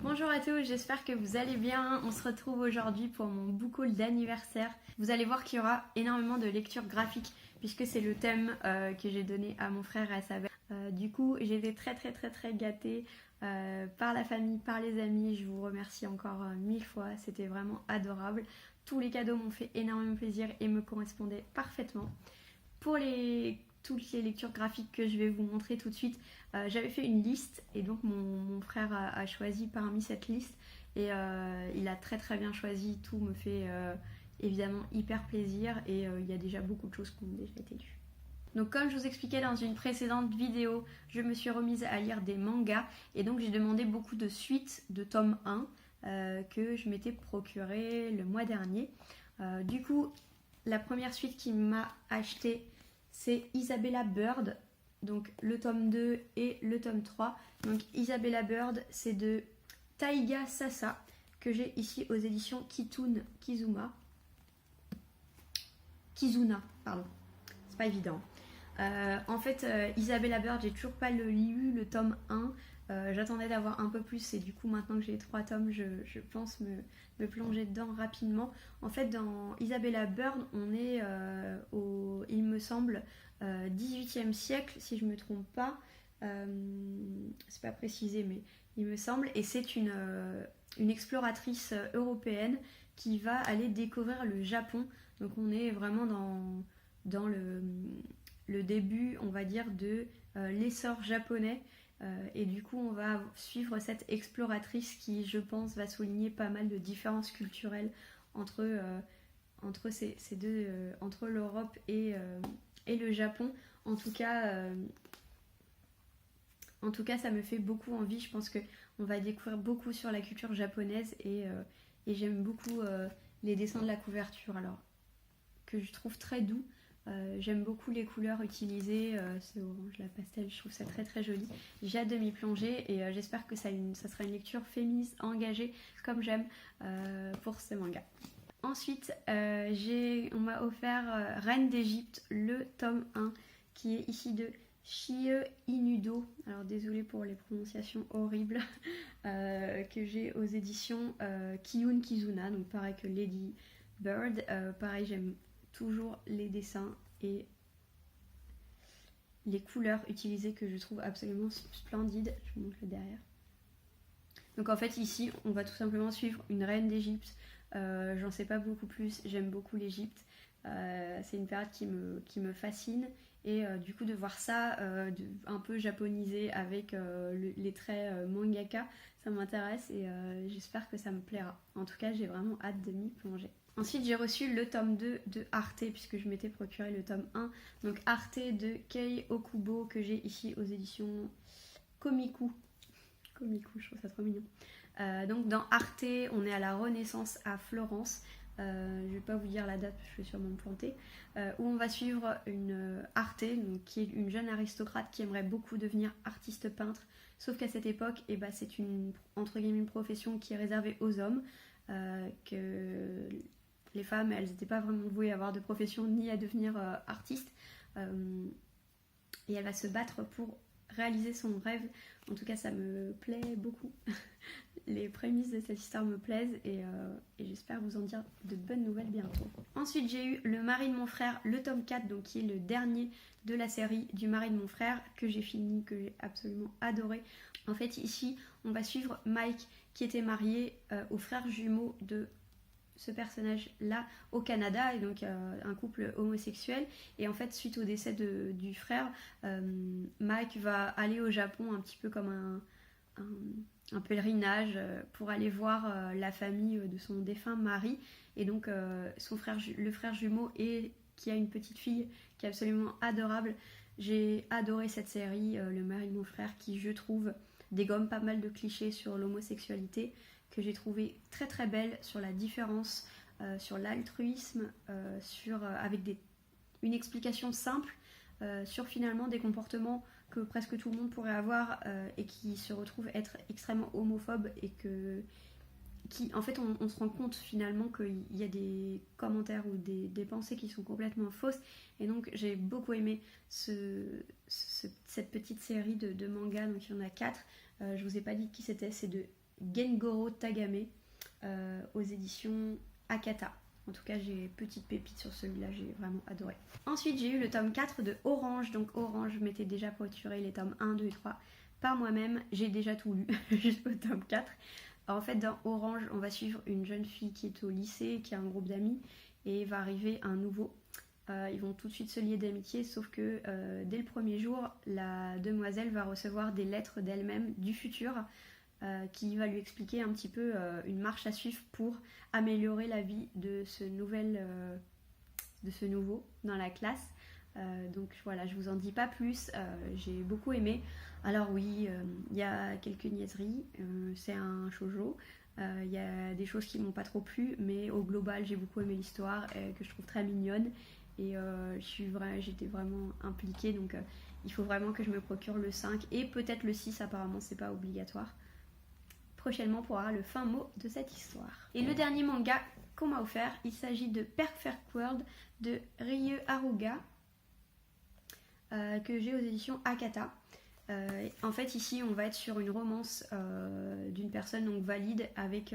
Bonjour à tous, j'espère que vous allez bien. On se retrouve aujourd'hui pour mon book haul d'anniversaire. Vous allez voir qu'il y aura énormément de lectures graphiques puisque c'est le thème que j'ai donné à mon frère et à sa mère. Du coup, j'ai été très gâtée par la famille, par les amis. Je vous remercie encore mille fois, c'était vraiment adorable. Tous les cadeaux m'ont fait énormément plaisir et me correspondaient parfaitement. Pour toutes les lectures graphiques que je vais vous montrer tout de suite, j'avais fait une liste et donc mon frère a choisi parmi cette liste et il a très bien choisi. Tout me fait évidemment hyper plaisir et il y a déjà beaucoup de choses qui ont déjà été lues. Donc comme je vous expliquais dans une précédente vidéo, je me suis remise à lire des mangas et donc j'ai demandé beaucoup de suites de tome 1 que je m'étais procuré le mois dernier. Du coup, la première suite qui m'a acheté, c'est Isabella Bird, donc le tome 2 et le tome 3. Donc Isabella Bird, c'est de Taiga Sasa, que j'ai ici aux éditions Kizuna, pardon. C'est pas évident. En fait, Isabella Bird, j'ai toujours pas lu le tome 1. J'attendais d'avoir un peu plus et du coup maintenant que j'ai les 3 tomes, je pense me plonger dedans rapidement. En fait, dans Isabella Bird, on est il me semble, 18e siècle, si je me trompe pas. C'est pas précisé, mais il me semble. Et c'est une exploratrice européenne qui va aller découvrir le Japon. Donc on est vraiment dans le début, on va dire, de l'essor japonais. Et du coup, on va suivre cette exploratrice qui, je pense, va souligner pas mal de différences culturelles entre ces deux, entre l'Europe et le Japon. En tout cas, ça me fait beaucoup envie. Je pense qu'on va découvrir beaucoup sur la culture japonaise et j'aime beaucoup les dessins de la couverture, alors que je trouve très doux. J'aime beaucoup les couleurs utilisées, c'est orange, la pastel, je trouve ça très joli. J'ai hâte de m'y plonger et j'espère que ça sera une lecture féministe, engagée, comme j'aime pour ce manga. Ensuite, on m'a offert Reine d'Égypte, le tome 1, qui est ici de Chie Inudo. Alors désolée pour les prononciations horribles, que j'ai aux éditions Kiyun Kizuna, donc pareil que Lady Bird. Pareil, j'aime toujours les dessins et les couleurs utilisées que je trouve absolument splendides. Je vous montre le derrière. Donc en fait ici on va tout simplement suivre une reine d'Égypte. J'en sais pas beaucoup plus, j'aime beaucoup l'Égypte. C'est une période qui me fascine et du coup de voir ça un peu japonisé avec les traits mangaka, ça m'intéresse et j'espère que ça me plaira. En tout cas, j'ai vraiment hâte de m'y plonger. Ensuite, j'ai reçu le tome 2 de Arte, puisque je m'étais procuré le tome 1. Donc Arte de Kei Okubo, que j'ai ici aux éditions Komiku. Komiku, je trouve ça trop mignon. Donc dans Arte, on est à la Renaissance à Florence. Je vais pas vous dire la date, je vais sûrement me planter. Où on va suivre une Arte, donc, qui est une jeune aristocrate qui aimerait beaucoup devenir artiste peintre. Sauf qu'à cette époque, c'est entre guillemets une profession qui est réservée aux hommes. Que les femmes, elles n'étaient pas vraiment vouées à avoir de profession ni à devenir artiste. Et elle va se battre pour réaliser son rêve. En tout cas, ça me plaît beaucoup. Les prémices de cette histoire me plaisent et j'espère vous en dire de bonnes nouvelles bientôt. Ensuite, j'ai eu Le mari de mon frère, le tome 4, donc qui est le dernier de la série du mari de mon frère, que j'ai fini, que j'ai absolument adoré. En fait, ici, on va suivre Mike, qui était marié au frère jumeau de ce personnage-là au Canada, et donc un couple homosexuel. Et en fait, suite au décès du frère, Mike va aller au Japon un petit peu comme un pèlerinage pour aller voir la famille de son défunt mari. Et donc, le frère jumeau qui a une petite fille qui est absolument adorable. J'ai adoré cette série, Le mari de mon frère, qui, je trouve, dégomme pas mal de clichés sur l'homosexualité, que j'ai trouvé très belle, sur la différence, sur l'altruisme, avec une explication simple sur finalement des comportements que presque tout le monde pourrait avoir et qui se retrouvent être extrêmement homophobes et en fait on se rend compte finalement qu'il y a des commentaires ou des pensées qui sont complètement fausses. Et donc j'ai beaucoup aimé cette petite série de mangas. Donc il y en a 4. Je vous ai pas dit qui c'était, c'est de Gengoro Tagame aux éditions Akata. En tout cas, j'ai petite pépite sur celui-là, j'ai vraiment adoré. Ensuite, j'ai eu le tome 4 de Orange. Donc Orange, je m'étais déjà procuré les tomes 1, 2 et 3 par moi-même. J'ai déjà tout lu jusqu'au tome 4. Alors, en fait, dans Orange, on va suivre une jeune fille qui est au lycée, qui a un groupe d'amis, et va arriver un nouveau. Ils vont tout de suite se lier d'amitié, sauf que dès le premier jour, la demoiselle va recevoir des lettres d'elle-même du futur qui va lui expliquer un petit peu une marche à suivre pour améliorer la vie de ce nouveau dans la classe. Donc voilà, je vous en dis pas plus, j'ai beaucoup aimé. Alors oui, il y a quelques niaiseries, c'est un shoujo. Il y a des choses qui m'ont pas trop plu, mais au global j'ai beaucoup aimé l'histoire que je trouve très mignonne et j'étais vraiment impliquée, donc il faut vraiment que je me procure le 5 et peut-être le 6, apparemment c'est pas obligatoire. Prochainement pour avoir le fin mot de cette histoire. Et le dernier manga qu'on m'a offert, il s'agit de Perfect World de Ryu Haruga que j'ai aux éditions Akata. En fait ici on va être sur une romance d'une personne donc valide avec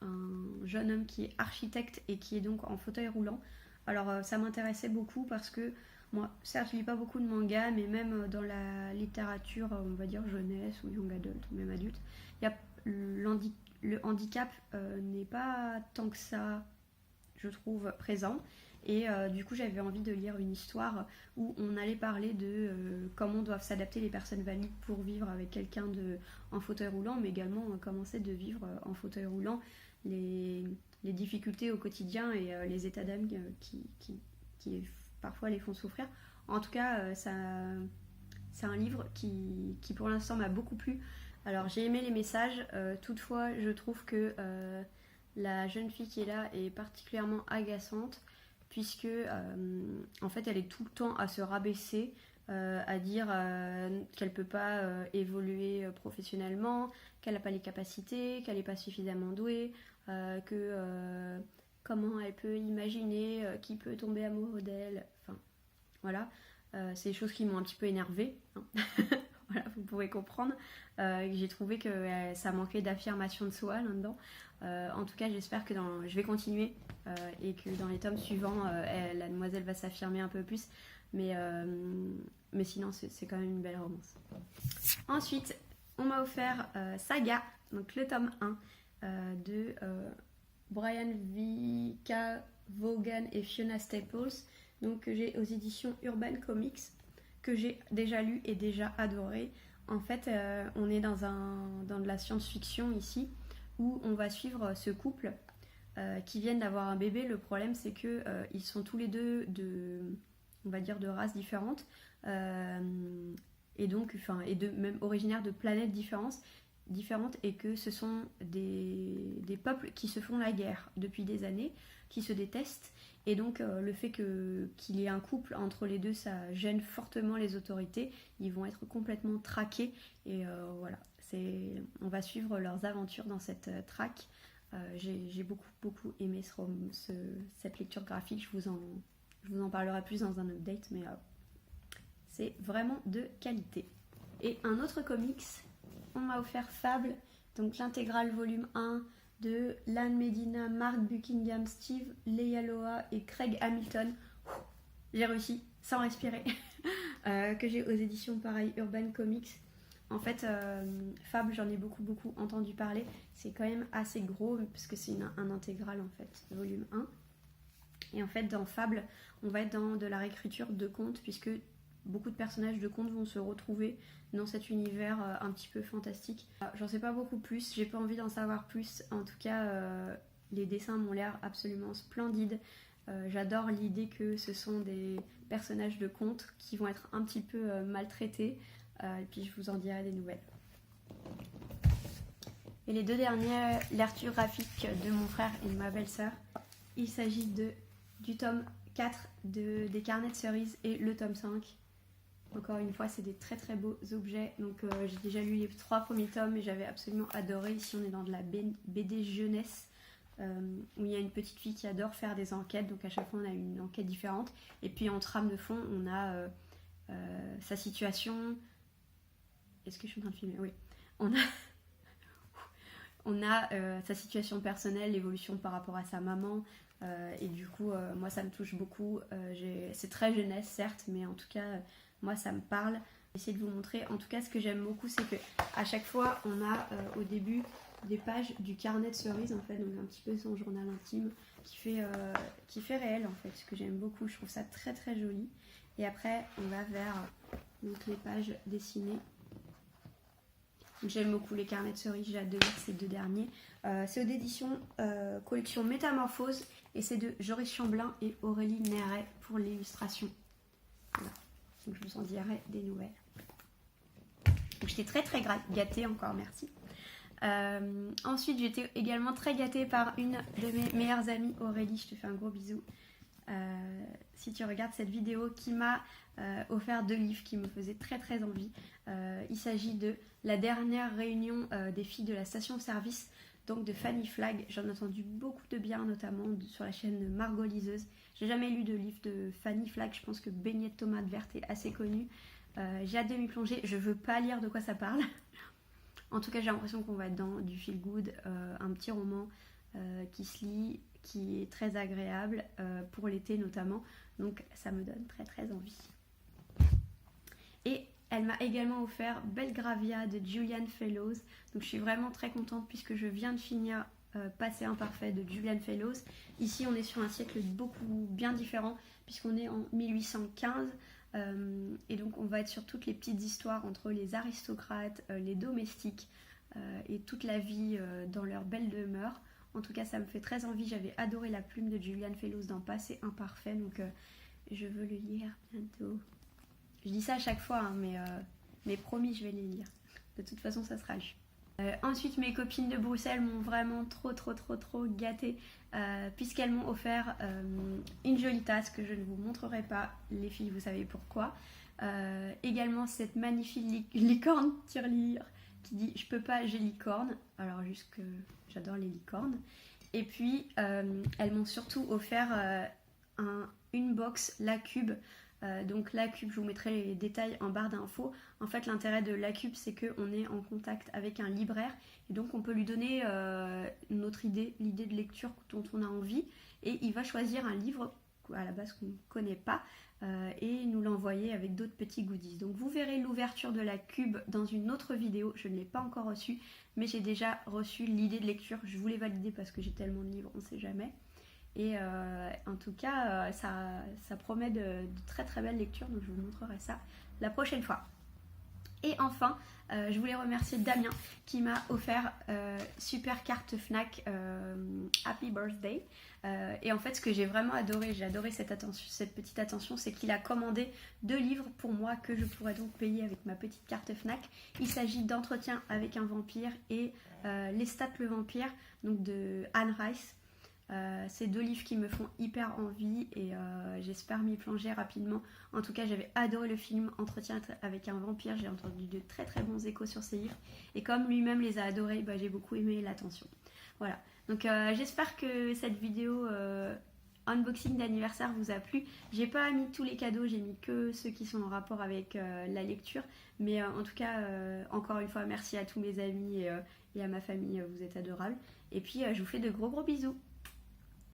un jeune homme qui est architecte et qui est donc en fauteuil roulant. Alors ça m'intéressait beaucoup parce que moi certes je lis pas beaucoup de mangas, mais même dans la littérature on va dire jeunesse ou young adult ou même adulte, il y a le handicap n'est pas tant que ça, je trouve, présent. Et du coup j'avais envie de lire une histoire où on allait parler de comment doivent s'adapter les personnes valides pour vivre avec quelqu'un en fauteuil roulant, mais également comment c'est de vivre en fauteuil roulant, les difficultés au quotidien et les états d'âme qui parfois les font souffrir. En tout cas c'est un livre qui pour l'instant m'a beaucoup plu. Alors j'ai aimé les messages, toutefois je trouve que la jeune fille qui est là est particulièrement agaçante, puisque en fait elle est tout le temps à se rabaisser, à dire qu'elle peut pas évoluer professionnellement, qu'elle n'a pas les capacités, qu'elle n'est pas suffisamment douée, que comment elle peut imaginer qui peut tomber amoureux d'elle, enfin voilà, c'est des choses qui m'ont un petit peu énervée, hein. Voilà, vous pouvez comprendre. J'ai trouvé que ça manquait d'affirmation de soi là-dedans. En tout cas, j'espère que je vais continuer et que dans les tomes suivants, la demoiselle va s'affirmer un peu plus. Mais sinon, c'est quand même une belle romance. Ensuite, on m'a offert Saga, donc le tome 1 de Brian V. K. Vaughan et Fiona Staples, donc que j'ai aux éditions Urban Comics, que j'ai déjà lu et déjà adoré. En fait, on est dans de la science-fiction ici, où on va suivre ce couple qui viennent d'avoir un bébé. Le problème, c'est que ils sont tous les deux on va dire de races différentes, et donc, même originaires de planètes différentes, et que ce sont des peuples qui se font la guerre depuis des années, qui se détestent. Et donc le fait qu'il y ait un couple entre les deux, ça gêne fortement les autorités. Ils vont être complètement traqués. Et voilà, on va suivre leurs aventures dans cette traque. J'ai beaucoup aimé cette lecture graphique. Je vous en parlerai plus dans un update, mais c'est vraiment de qualité. Et un autre comics, on m'a offert Fable, donc l'intégrale volume 1 de Lan Medina, Mark Buckingham, Steve Leialoha et Craig Hamilton. J'ai réussi, sans respirer. Que j'ai aux éditions pareil, Urban Comics. En fait, Fable, j'en ai beaucoup entendu parler. C'est quand même assez gros, parce que c'est un intégral en fait, volume 1. Et en fait, dans Fable, on va être dans de la réécriture de contes, puisque beaucoup de personnages de contes vont se retrouver dans cet univers un petit peu fantastique. J'en sais pas beaucoup plus, j'ai pas envie d'en savoir plus. En tout cas, les dessins m'ont l'air absolument splendides. J'adore l'idée que ce sont des personnages de contes qui vont être un petit peu maltraités. Et puis je vous en dirai des nouvelles. Et les deux dernières lectures graphiques de mon frère et de ma belle-sœur, il s'agit du tome 4 des carnets de cerises et le tome 5. Encore une fois, c'est des très beaux objets. Donc j'ai déjà lu les 3 premiers tomes et j'avais absolument adoré. Ici, on est dans de la BD jeunesse, où il y a une petite fille qui adore faire des enquêtes. Donc à chaque fois, on a une enquête différente. Et puis en trame de fond, on a sa situation. Est-ce que je suis en train de filmer? Oui. On a on a sa situation personnelle, l'évolution par rapport à sa maman. Et du coup, moi, ça me touche beaucoup. C'est très jeunesse, certes, mais en tout cas, moi, ça me parle. J'essaie de vous montrer. En tout cas, ce que j'aime beaucoup, c'est que à chaque fois, on a au début des pages du carnet de Cerise, en fait, donc un petit peu son journal intime qui fait réel, en fait, ce que j'aime beaucoup. Je trouve ça très très joli. Et après, on va vers donc, les pages dessinées. J'aime beaucoup les carnets de Cerise, j'ai hâte de lire ces deux derniers. C'est aux éditions collection Métamorphose et c'est de Joris Chamblin et Aurélie Néret pour l'illustration. Voilà. Donc je vous en dirai des nouvelles. Donc j'étais très très gâtée, encore merci. Ensuite j'étais également très gâtée par une de mes meilleures amies, Aurélie, je te fais un gros bisou. Si tu regardes cette vidéo, qui m'a offert 2 livres qui me faisaient très très envie. Il s'agit de la dernière réunion des filles de la station-service, donc de Fanny Flagg. J'en ai entendu beaucoup de bien, notamment sur la chaîne Margot Liseuse. J'ai jamais lu de livre de Fanny Flagg, je pense que Beignet de tomate verte est assez connu. J'ai hâte de m'y plonger, je veux pas lire de quoi ça parle. En tout cas, j'ai l'impression qu'on va être dans du feel good, un petit roman qui se lit, qui est très agréable pour l'été notamment, donc ça me donne très très envie. Et elle m'a également offert Belgravia de Julian Fellowes, donc je suis vraiment très contente puisque je viens de finir Passé imparfait de Julian Fellowes. Ici on est sur un siècle beaucoup bien différent puisqu'on est en 1815 et donc on va être sur toutes les petites histoires entre les aristocrates, les domestiques et toute la vie dans leur belle demeure. En tout cas, ça me fait très envie. J'avais adoré la plume de Julian Fellowes dans Passé imparfait, donc je veux le lire bientôt. Je dis ça à chaque fois, hein, mais promis, je vais les lire. De toute façon, ça sera lu. Ensuite, mes copines de Bruxelles m'ont vraiment trop gâtée puisqu'elles m'ont offert une jolie tasse que je ne vous montrerai pas, les filles, vous savez pourquoi. Également, cette magnifique licorne tirelire qui dit « Je peux pas, j'ai licorne ». Alors, juste que j'adore les licornes. Et puis, elles m'ont surtout offert une box La Cube. Donc La Cube, je vous mettrai les détails en barre d'infos. En fait, l'intérêt de La Cube, c'est qu'on est en contact avec un libraire. Et donc, on peut lui donner notre idée, l'idée de lecture dont on a envie. Et il va choisir un livre, à la base, qu'on ne connaît pas, et nous l'envoyer avec d'autres petits goodies. Donc, vous verrez l'ouverture de La Cube dans une autre vidéo. Je ne l'ai pas encore reçue, mais j'ai déjà reçu l'idée de lecture. Je voulais valider parce que j'ai tellement de livres, on ne sait jamais. Et en tout cas, ça promet de très très belles lectures, donc je vous montrerai ça la prochaine fois. Et enfin, je voulais remercier Damien qui m'a offert super carte Fnac Happy Birthday. Et en fait, ce que j'ai vraiment adoré, j'ai adoré cette petite attention, c'est qu'il a commandé 2 livres pour moi que je pourrais donc payer avec ma petite carte Fnac. Il s'agit d'Entretien avec un vampire et Lestat le vampire, donc de Anne Rice. C'est 2 livres qui me font hyper envie et j'espère m'y plonger rapidement. En tout cas, j'avais adoré le film Entretien avec un vampire, j'ai entendu de très très bons échos sur ces livres et comme lui-même les a adorés, bah, j'ai beaucoup aimé l'attention. Voilà, donc j'espère que cette vidéo unboxing d'anniversaire vous a plu. J'ai pas mis tous les cadeaux, j'ai mis que ceux qui sont en rapport avec la lecture, mais en tout cas, encore une fois, merci à tous mes amis et à ma famille, vous êtes adorables. Et puis je vous fais de gros bisous.